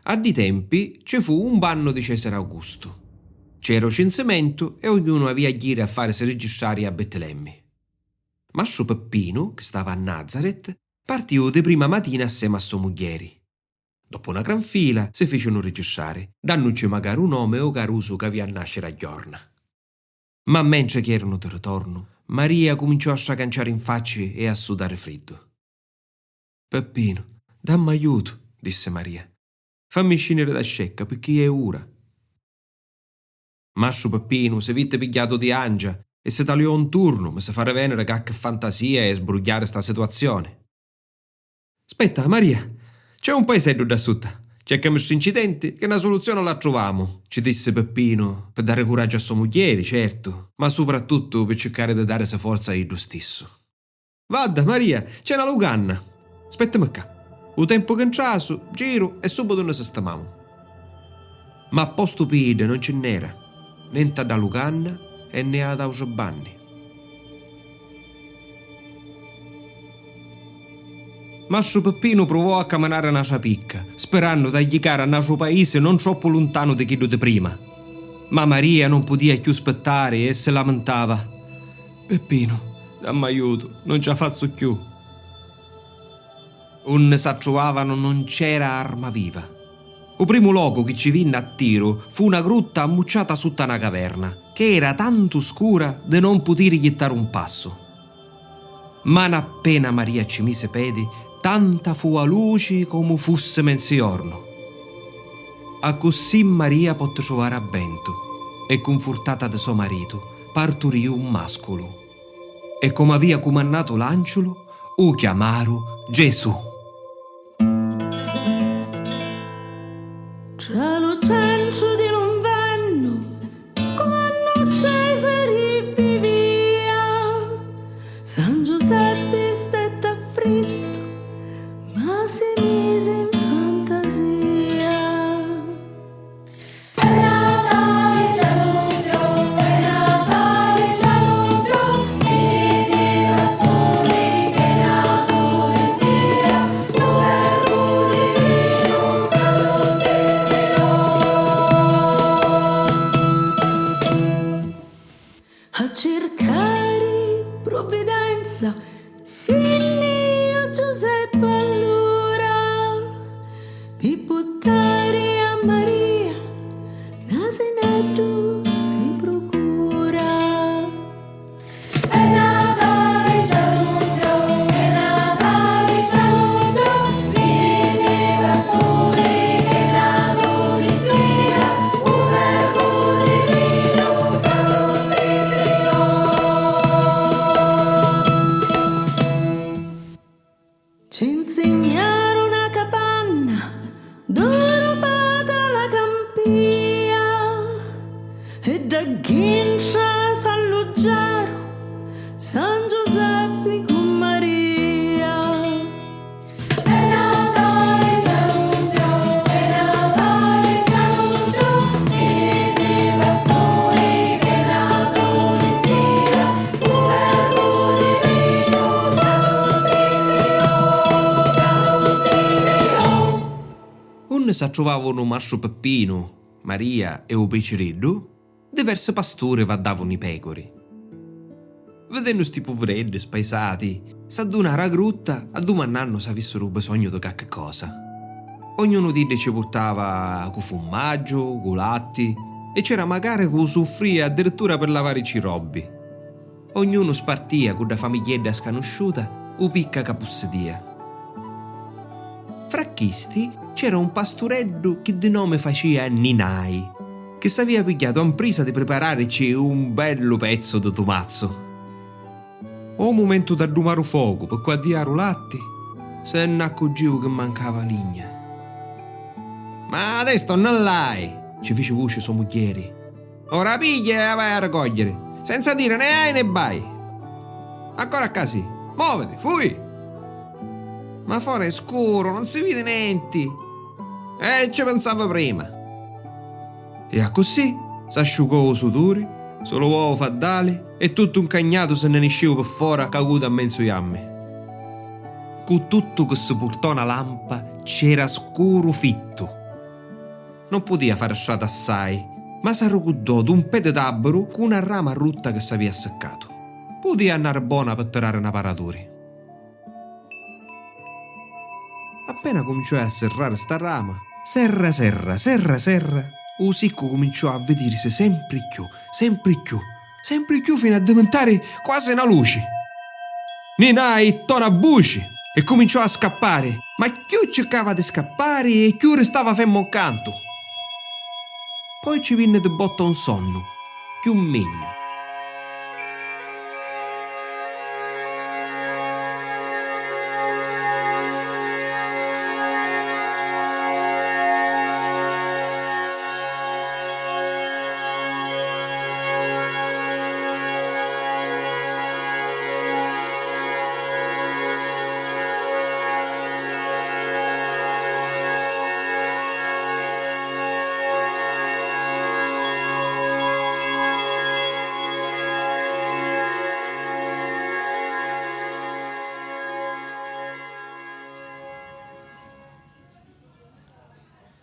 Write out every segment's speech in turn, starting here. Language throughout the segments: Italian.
A di tempi ci fu un banno di Cesare Augusto. C'era censimento e ognuno aveva gire a farsi registrare a Betlemme. Mastro Peppino, che stava a Nazareth, partì di prima mattina assieme a sua moglie. Dopo una gran fila si fecero registrare, dandoci magari un nome o caruso che aveva a nascere a giorno. Ma mentre che erano di ritorno, Maria cominciò a scanciare in faccia e a sudare freddo. «Peppino, dammi aiuto», disse Maria. «Fammi scendere da scecca perché è ora». Mastro Peppino si vide pigliato di angia e si tagliò un turno, ma si fare venere qualche fantasia e sbrugliare sta situazione. «Aspetta, Maria, c'è un paesello da sotto. Cerchiamo questo incidente che una soluzione la troviamo», ci disse Peppino, per dare coraggio a sua moglie, certo, ma soprattutto per cercare di dare forza a lui stesso. «Vada, Maria, c'è una luganna. Aspettami qua. O tempo che entraso, giro e subito noi sistemiamo». Ma a posto piede non ce n'era, né da luganna e né ad ausebanni. Mastro Peppino provò a camminare una sua picca, sperando di arrivare al suo paese non troppo lontano di quello di prima. Ma Maria non podia più aspettare e si lamentava. «Peppino, dammi aiuto, non ce la faccio più». Un si trovavano non c'era arma viva. Il primo luogo che ci venne a tiro fu una grutta ammucciata sotto una caverna, che era tanto scura da non poter ghittare un passo. Ma non appena Maria ci mise piedi, tanta fu a luce come fosse mezzogiorno. A così Maria poté trovare a Bento e, confortata da suo marito, parturì un mascolo. E come aveva comandato l'angelo, lo chiamaro Gesù. Tra lo centro di l'inverno, quando Cesare vivia, San Giuseppe stette afflitto, ma si mise in fantasia. È Natale giallo, è Natale giallo, vedi la sole che Natale sia, l'uovo divino, a cercare provvidenza, Signor Giuseppe allora, per buttare a Maria, l'asinetto si procura. È Natale giallo, è Natale giallo, vedi la storia che Natale sia, l'uovo divino, ci insegnarono una capanna dove rubata la campia e da ghincia s'alloggiaro San Giuseppe con Maria. È Natale giallo, è Natale giallo, vedi la storia che Natale sia, l'uovo divino, Un si trovavano Mastro Peppino, Maria e o Pecereddu, diverse pasture vadavano i pecore. Vedendo sti poveretti spaesati, s'adunara a grutta a domandando se avessero bisogno di qualche cosa. Ognuno di ci portava con formaggio, con latti e c'era magari con soffria addirittura per lavare i robbi. Ognuno spartia con la famiglietta sconosciuta o picca che possedia. Fra chisti c'era un pastureddu che di nome faceva Ninai, che s'aveva pigliato in prisa di prepararci un bello pezzo di tomazzo. O momento da dumare fuoco per quaddiare latti, se ne accorgivo che mancava ligna. «Ma adesso non l'hai», ci fece voce sua moglie. «Ora piglia e vai a raccogliere, senza dire né ai né bai. Ancora a casa, muoviti, fui!» «Ma fuori è scuro, non si vede niente!» Ci pensavo prima. E a così s'asciugò i sudori, solo uovo faddali e tutto un cagnato se ne esceva per fuori caduto a mezzo iamme. Con tutto che si portò una lampa c'era scuro fitto Non podia fare strada assai, ma si arruguddò d'un pede d'albero con una rama rutta che s'aveva seccato. Podia andare buona per tirare una paraturi. Appena cominciò a serrare sta rama, serra, o sicco cominciò a vedersi sempre più fino a diventare quasi una luce. Ninai tona buci e cominciò a scappare, ma più cercava di scappare e più restava fermo accanto. Poi ci venne di botto un sonno, più un megno.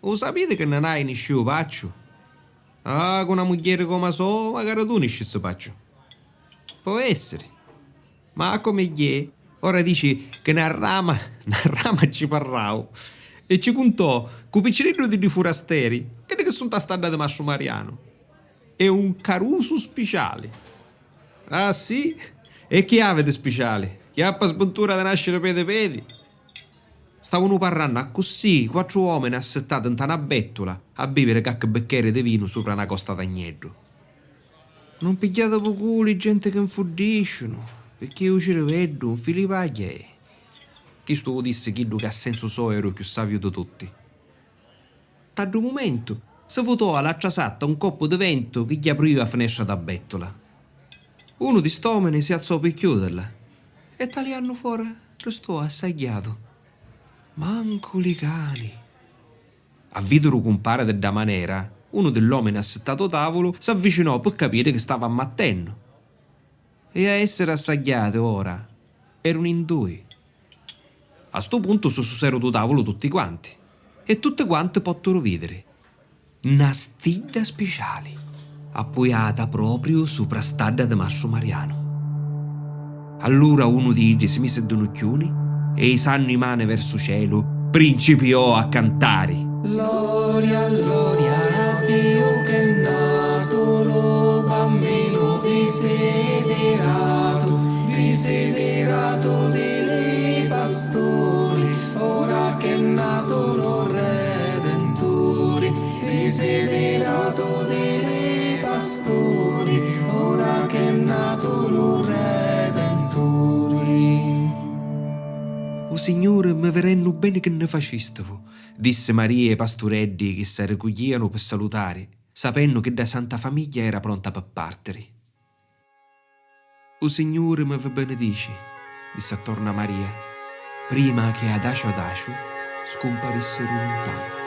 O sapete che non hai nisciu paccio? Ah, con una moglie come so, magari tu nisci sto paccio. Può essere. Ma come gli è? Ora dici che una rama ci parrao. E ci contò con piccerino di forasteri, che sono tastada di Masso Mariano. È un caruso speciale. Ah sì? E chi avete speciale? Chi ha per sventura di nascere pedi? Stavano parlando così, 4 uomini assettati in una bettola a bere qualche bicchiere di vino sopra una costa d'agnello. Non pigliate per culo gente che infuddiscono, perché io ci rivedo un filipaglia è. Chi sto disse chi che ha senso ero più savio di tutti. Taddo momento si votò all'altra satta un coppo di vento che gli apriva la finestra da bettola. Uno di stomeni si alzò per chiuderla e tagliando fuori restò assaggiato. Manco li cani. A videro compare della manera, uno dell'uomo assettato tavolo s'avvicinò per capire che stava ammattendo. E a essere assaggiate ora erano in 2. A sto punto su sul tavolo tutti quanti e tutte quante pottero vedere una stiglia speciale appoggiata proprio sopra stadda di Masso Mariano. Allora uno di essi si mise d'unocchioni e isando i mani verso cielo principiò a cantare. Gloria, gloria a Dio che è nato, lo bambino desiderato dei pastori, ora che è nato lo Redentore, desiderato dei pastori, ora che è nato lo Redentore. O Signore, mi verranno bene che ne facistevo, disse Maria e i pastoreddi che si raccoglievano per salutare, sapendo che da Santa Famiglia era pronta per partere. O Signore mi benedici, disse attorno a Maria, prima che adagio scomparissero lontano.